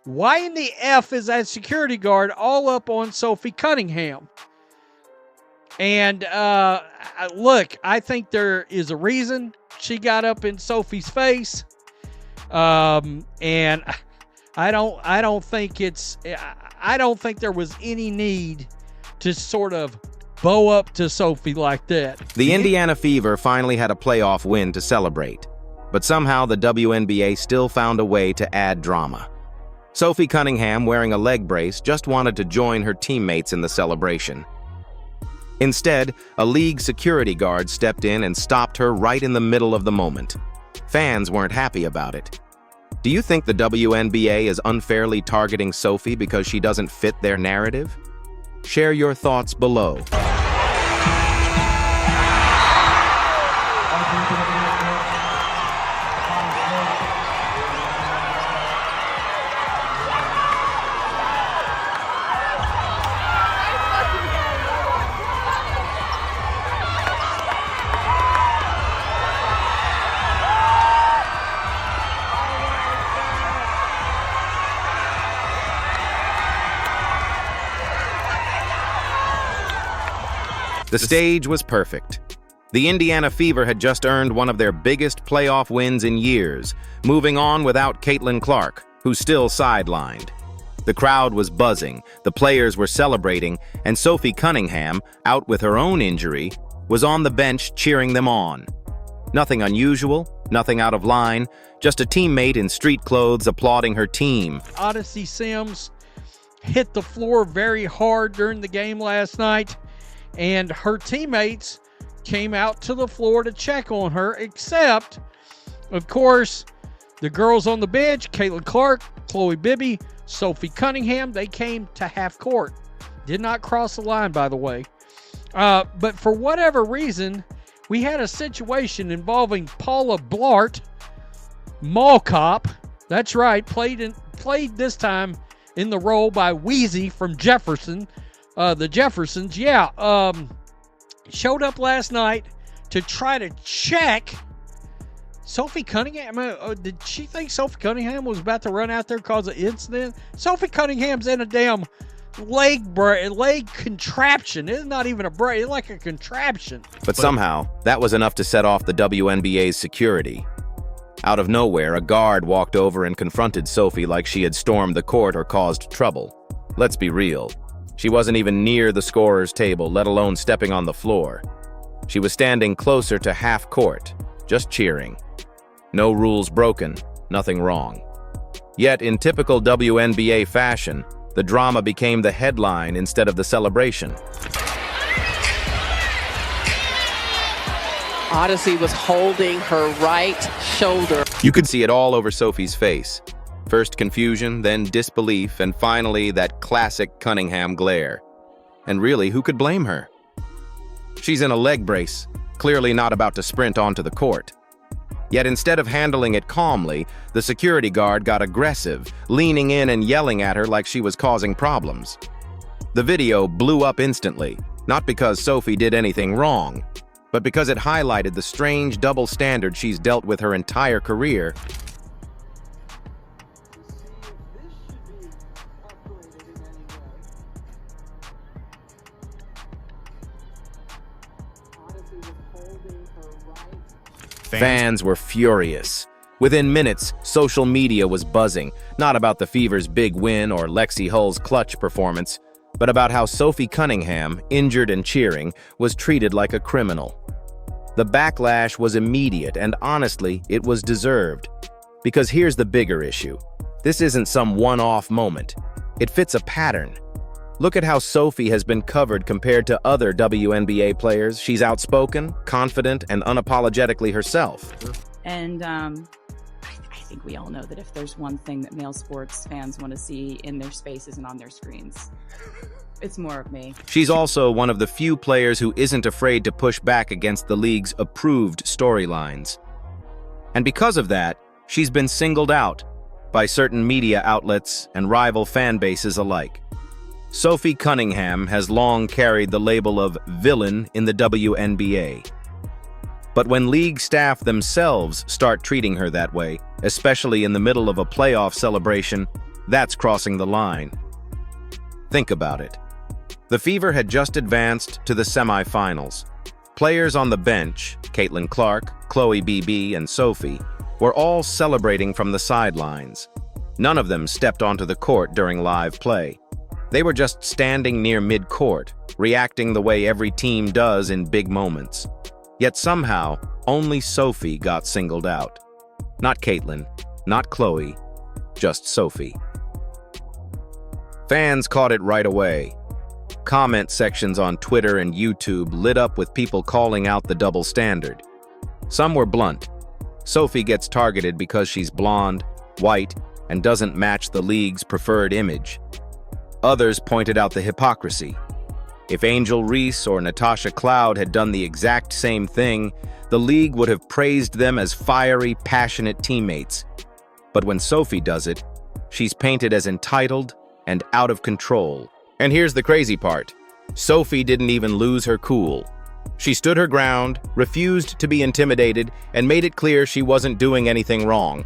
Why in the F is that security guard all up on Sophie Cunningham? And look, I think there is a reason she got up in Sophie's face. And I don't think there was any need to sort of bow up to Sophie like that. The Indiana Fever finally had a playoff win to celebrate, but somehow the WNBA still found a way to add drama. Sophie Cunningham, wearing a leg brace, just wanted to join her teammates in the celebration. Instead, a league security guard stepped in and stopped her right in the middle of the moment. Fans weren't happy about it. Do you think the WNBA is unfairly targeting Sophie because she doesn't fit their narrative? Share your thoughts below. The stage was perfect. The Indiana Fever had just earned one of their biggest playoff wins in years, moving on without Caitlin Clark, who's still sidelined. The crowd was buzzing, the players were celebrating, and Sophie Cunningham, out with her own injury, was on the bench cheering them on. Nothing unusual, nothing out of line, just a teammate in street clothes applauding her team. Odyssey Sims hit the floor very hard during the game last night, and her teammates came out to the floor to check on her, except, of course, the girls on the bench, Caitlin Clark, Chloe Bibby, Sophie Cunningham, they came to half court. Did not cross the line, by the way. But for whatever reason, we had a situation involving Paula Blart, mall cop. That's right, played this time in the role by Wheezy from Jefferson. The Jeffersons, showed up last night to try to check Sophie Cunningham. Did she think Sophie Cunningham was about to run out there cause an incident? Sophie Cunningham's in a damn leg contraption. It's not even a brace, it's like a contraption. But somehow, that was enough to set off the WNBA's security. Out of nowhere, a guard walked over and confronted Sophie like she had stormed the court or caused trouble. Let's be real. She wasn't even near the scorer's table, let alone stepping on the floor. She was standing closer to half court, just cheering. No rules broken, nothing wrong. Yet, in typical WNBA fashion, the drama became the headline instead of the celebration. Odyssey was holding her right shoulder. You could see it all over Sophie's face. First confusion, then disbelief, and finally that classic Cunningham glare. And really, who could blame her? She's in a leg brace, clearly not about to sprint onto the court. Yet instead of handling it calmly, the security guard got aggressive, leaning in and yelling at her like she was causing problems. The video blew up instantly, not because Sophie did anything wrong, but because it highlighted the strange double standard she's dealt with her entire career. Fans were furious. Within minutes, social media was buzzing, not about the Fever's big win or Lexi Hull's clutch performance, but about how Sophie Cunningham, injured and cheering, was treated like a criminal. The backlash was immediate, and honestly, it was deserved. Because here's the bigger issue. This isn't some one-off moment. It fits a pattern. Look at how Sophie has been covered compared to other WNBA players. She's outspoken, confident, and unapologetically herself. And I think we all know that if there's one thing that male sports fans want to see in their spaces and on their screens, it's more of me. She's also one of the few players who isn't afraid to push back against the league's approved storylines. And because of that, she's been singled out by certain media outlets and rival fan bases alike. Sophie Cunningham has long carried the label of villain in the WNBA. But when league staff themselves start treating her that way, especially in the middle of a playoff celebration, That's crossing the line. Think about it. The Fever had just advanced to the semifinals. Players on the bench, Caitlin Clark, Chloe BB, and Sophie, were all celebrating from the sidelines. None of them stepped onto the court during live play. They were just standing near mid-court, reacting the way every team does in big moments. Yet somehow, only Sophie got singled out. Not Caitlin, not Chloe, just Sophie. Fans caught it right away. Comment sections on Twitter and YouTube lit up with people calling out the double standard. Some were blunt. Sophie gets targeted because she's blonde, white, and doesn't match the league's preferred image. Others pointed out the hypocrisy. If Angel Reese or Natasha Cloud had done the exact same thing, the league would have praised them as fiery, passionate teammates. But when Sophie does it, she's painted as entitled and out of control. And here's the crazy part. Sophie didn't even lose her cool. She stood her ground, refused to be intimidated, and made it clear she wasn't doing anything wrong.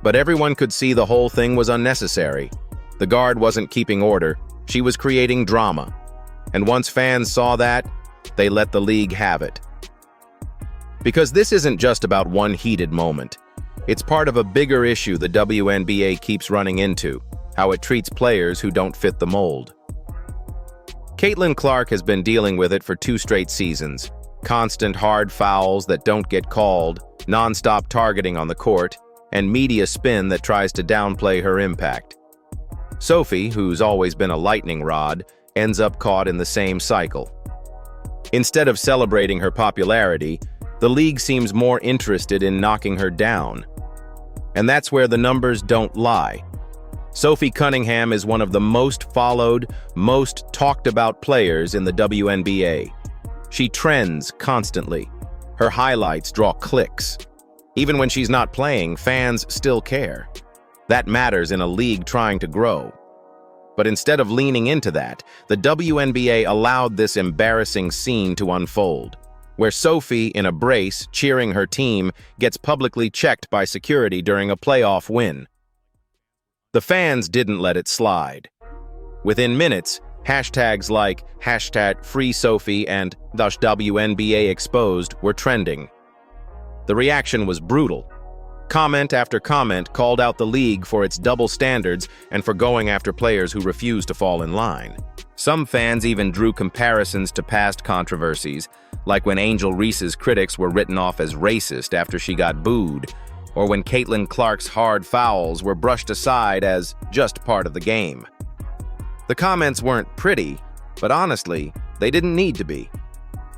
But everyone could see the whole thing was unnecessary. The guard wasn't keeping order. She was creating drama. And once fans saw that, they let the league have it. Because this isn't just about one heated moment. It's part of a bigger issue the WNBA keeps running into, how it treats players who don't fit the mold. Caitlin Clark has been dealing with it for 2 straight seasons. Constant hard fouls that don't get called, non-stop targeting on the court, and media spin that tries to downplay her impact. Sophie, who's always been a lightning rod, ends up caught in the same cycle. Instead of celebrating her popularity, the league seems more interested in knocking her down. And that's where the numbers don't lie. Sophie Cunningham is one of the most followed, most talked about players in the WNBA. She trends constantly. Her highlights draw clicks. Even when she's not playing, fans still care. That matters in a league trying to grow. But instead of leaning into that, the WNBA allowed this embarrassing scene to unfold, where Sophie, in a brace, cheering her team, gets publicly checked by security during a playoff win. The fans didn't let it slide. Within minutes, hashtags like #FreeSophie and #WNBA exposed were trending. The reaction was brutal. Comment after comment called out the league for its double standards and for going after players who refuse to fall in line. Some fans even drew comparisons to past controversies, like when Angel Reese's critics were written off as racist after she got booed, or when Caitlin Clark's hard fouls were brushed aside as just part of the game. The comments weren't pretty, but honestly, they didn't need to be.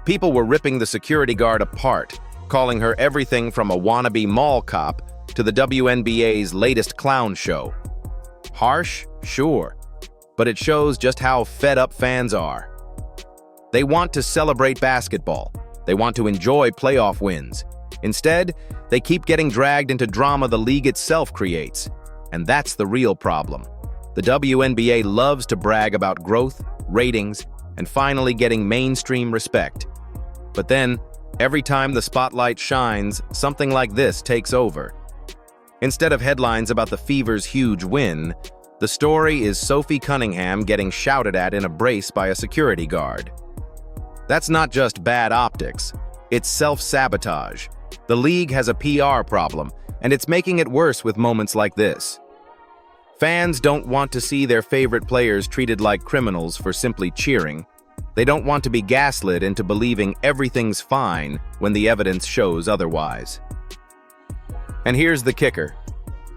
People were ripping the security guard apart, calling her everything from a wannabe mall cop to the WNBA's latest clown show. Harsh? Sure. But it shows just how fed up fans are. They want to celebrate basketball. They want to enjoy playoff wins. Instead, they keep getting dragged into drama the league itself creates. And that's the real problem. The WNBA loves to brag about growth, ratings, and finally getting mainstream respect. But then, every time the spotlight shines, something like this takes over. Instead of headlines about the Fever's huge win, the story is Sophie Cunningham getting shouted at in a brace by a security guard. That's not just bad optics, it's self-sabotage. The league has a PR problem, and it's making it worse with moments like this. Fans don't want to see their favorite players treated like criminals for simply cheering. They don't want to be gaslit into believing everything's fine when the evidence shows otherwise. And here's the kicker.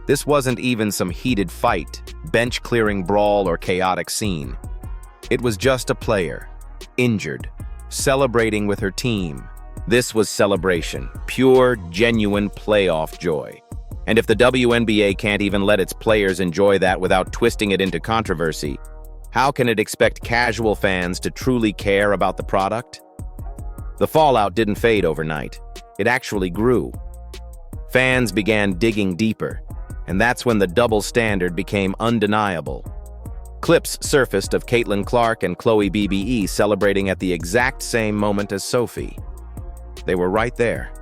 This wasn't even some heated fight, bench-clearing brawl, or chaotic scene. It was just a player, injured, celebrating with her team. This was celebration, pure, genuine playoff joy. And if the WNBA can't even let its players enjoy that without twisting it into controversy, how can it expect casual fans to truly care about the product? The fallout didn't fade overnight. It actually grew. Fans began digging deeper, and that's when the double standard became undeniable. Clips surfaced of Caitlin Clark and Chloe BBE celebrating at the exact same moment as Sophie. They were right there,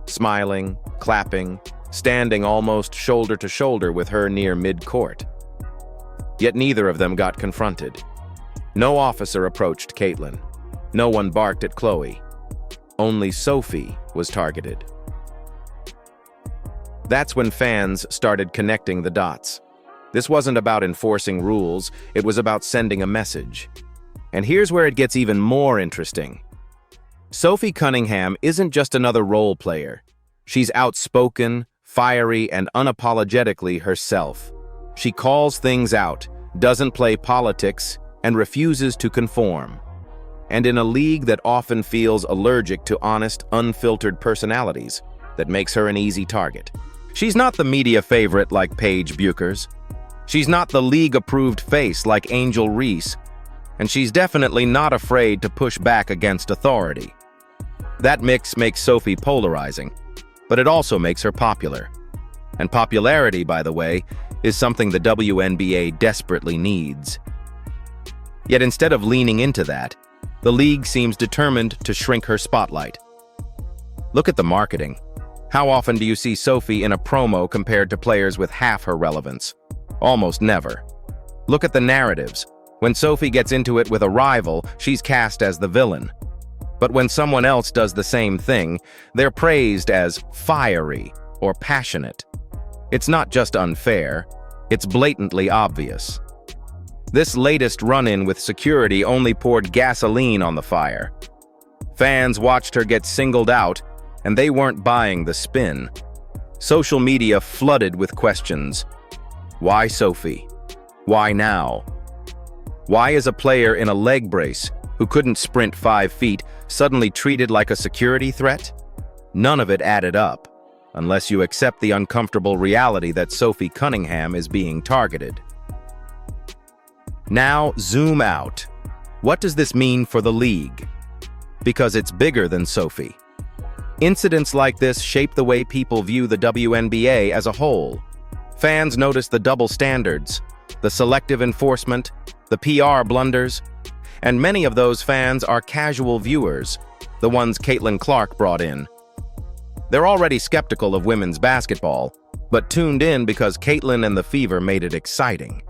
smiling, clapping, standing almost shoulder to shoulder with her near mid-court. Yet neither of them got confronted. No officer approached Caitlin. No one barked at Chloe. Only Sophie was targeted. That's when fans started connecting the dots. This wasn't about enforcing rules, it was about sending a message. And here's where it gets even more interesting. Sophie Cunningham isn't just another role player. She's outspoken, fiery, and unapologetically herself. She calls things out, doesn't play politics, and refuses to conform. And in a league that often feels allergic to honest, unfiltered personalities, that makes her an easy target. She's not the media favorite like Paige Buchers. She's not the league-approved face like Angel Reese. And she's definitely not afraid to push back against authority. That mix makes Sophie polarizing, but it also makes her popular. And popularity, by the way, is something the WNBA desperately needs. Yet instead of leaning into that, the league seems determined to shrink her spotlight. Look at the marketing. How often do you see Sophie in a promo compared to players with half her relevance? Almost never. Look at the narratives. When Sophie gets into it with a rival, she's cast as the villain. But when someone else does the same thing, they're praised as fiery or passionate. It's not just unfair, it's blatantly obvious. This latest run-in with security only poured gasoline on the fire. Fans watched her get singled out, and they weren't buying the spin. Social media flooded with questions. Why Sophie? Why now? Why is a player in a leg brace who couldn't sprint 5 feet suddenly treated like a security threat? None of it added up, unless you accept the uncomfortable reality that Sophie Cunningham is being targeted. Now, zoom out. What does this mean for the league? Because it's bigger than Sophie. Incidents like this shape the way people view the WNBA as a whole. Fans notice the double standards, the selective enforcement, the PR blunders, and many of those fans are casual viewers, the ones Caitlin Clark brought in. They're already skeptical of women's basketball, but tuned in because Caitlin and the Fever made it exciting.